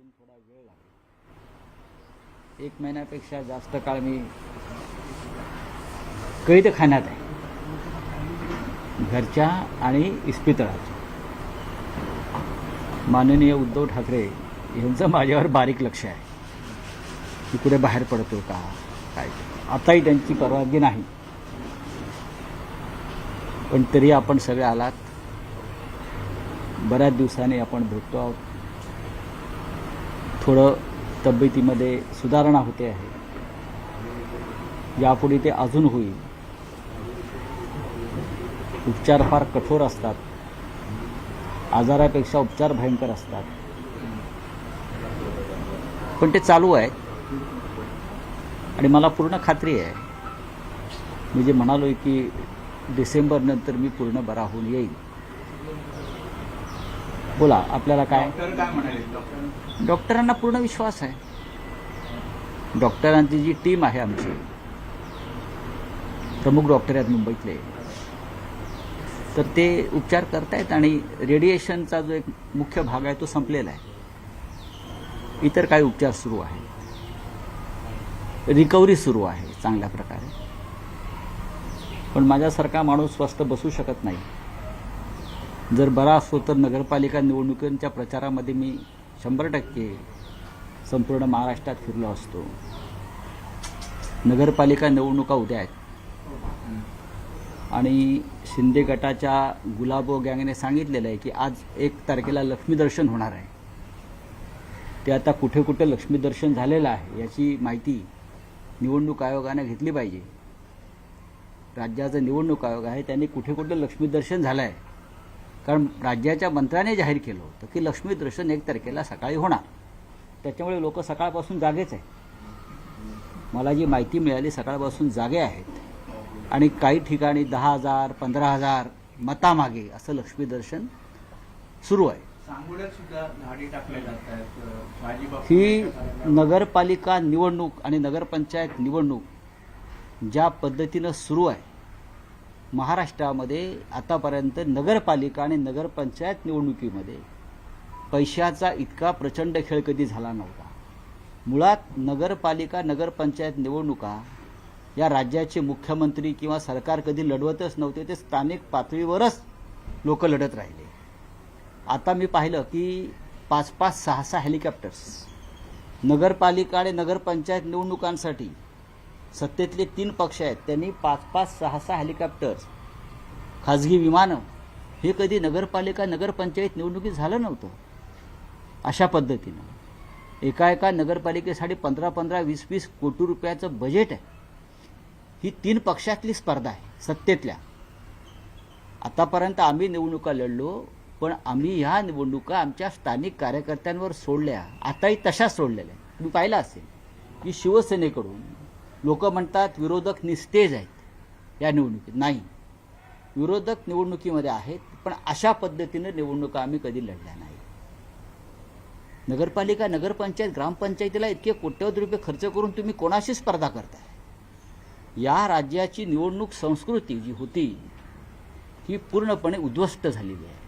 अजून थोडा वेळ लागेल। 1 महिन्यापेक्षा जास्त काळ मी कैद खाण्यात आहे, घरच्या आणि इस्पितळाच्या। माननीय उद्धव ठाकरे यांचं माझ्यावर बारीक लक्ष आहे की कुठे बाहेर पडतो का काय। आताही त्यांची परवानगी नाही, पण तरी आपण सगळे आलात। बऱ्याच दिवसांनी आपण भेटतो आहोत। थोडं तब्येतीमध्ये सुधारणा होते आहे, यापुढे ते अजून होईल। उपचार फार कठोर असतात, आजारापेक्षा उपचार भयंकर असतात, पण ते चालू आहेत आणि मला पूर्ण खात्री आहे, मी जे म्हणालोय की डिसेंबर नंतर मी पूर्ण बरा होऊन येईल। बोला, आपल्याला काय? डॉक्टर काय म्हणाले? डॉक्टरांना पूर्ण विश्वास आहे। डॉक्टरांची जी टीम आहे, आमची प्रमुख डॉक्टर आहेत मुंबईतले, तर ते उपचार करतायत आणि रेडिएशनचा जो एक मुख्य भाग आहे तो संपलेला आहे। इतर काही उपचार सुरू आहेत, रिकव्हरी सुरू आहे चांगल्या प्रकारे। पण माझ्यासारखा माणूस स्वस्थ बसू शकत नाही। जर बरा असतो तर नगरपालिका निवडणुकींच्या प्रचारामध्ये मी 100% संपूर्ण महाराष्ट्रात फिरलो असतो। नगरपालिका निवडणुका उद्या आहेत आणि शिंदे गटाच्या गुलाबो गँगने सांगितलेलं आहे की आज 1 तारखेला लक्ष्मीदर्शन होणार आहे। ते आता कुठे कुठे लक्ष्मीदर्शन झालेलं आहे याची माहिती निवडणूक आयोगाने घेतली पाहिजे। राज्याचा निवडणूक आयोग आहे, त्यांनी कुठे कुठे लक्ष्मीदर्शन झालं आहे, कारण राज्याच्या मंत्र्याने जाहीर केलं होतं की लक्ष्मीदर्शन 1 तारखेला सकाळी होणार। त्याच्यामुळे लोक सकाळपासून जागेच आहे। मला जी माहिती मिळाली, सकाळपासून जागे आहेत आणि काही ठिकाणी 10,000 15,000 मतामागे असं लक्ष्मीदर्शन सुरू आहे। सांगोल्यात सुद्धा झाडी टाकल्या जात आहेत। ही नगरपालिका निवडणूक आणि नगरपंचायत निवडणूक ज्या पद्धतीनं सुरू आहे महाराष्ट्रामध्ये, आतापर्यंत नगरपालिका आणि नगरपंचायत निवडणुकीमध्ये पैशाचा इतका प्रचंड खेळ कधी झाला नव्हता। मुळात नगरपालिका नगरपंचायत निवडणुका या राज्याचे मुख्यमंत्री किंवा सरकार कधी लढवतच नव्हते, ते स्थानिक पातळीवरच लोक लढत राहिले। आता मी पाहिलं की 5-5, 6-6 हेलिकॉप्टर्स नगरपालिका आणि नगरपंचायत निवडणुकांसाठी सत्तेतले 3 पक्ष आहेत, त्यांनी 5-5, 6-6 हेलिकॉप्टर्स, खाजगी विमानं, हे कधी नगरपालिका नगरपंचायत निवडणुकीत झालं नव्हतं। अशा पद्धतीनं एका नगरपालिकेसाठी 15-15, 20-20 कोटी रुपयाचं बजेट आहे। ही 3 पक्षातली स्पर्धा आहे सत्तेतल्या। आतापर्यंत आम्ही निवडणुका लढलो, पण आम्ही ह्या निवडणुका आमच्या स्थानिक कार्यकर्त्यांवर सोडल्या, आताही तशाच सोडलेल्या आहेत। तुम्ही पाहिलं असेल की शिवसेनेकडून लोक म्हणतात विरोधक निस्तेज आहेत या निवडणुकीत। नाही, विरोधक निवडणुकीमध्ये आहेत, पण अशा पद्धतीने निवडणुका आम्ही कधी लढल्या नाही। नगरपालिका नगरपंचायत ग्रामपंचायतीला इतके कोट्यवधी रुपये खर्च करून तुम्ही कोणाशी स्पर्धा करताय? या राज्याची निवडणूक संस्कृती जी होती ही पूर्णपणे उद्ध्वस्त झालेली आहे।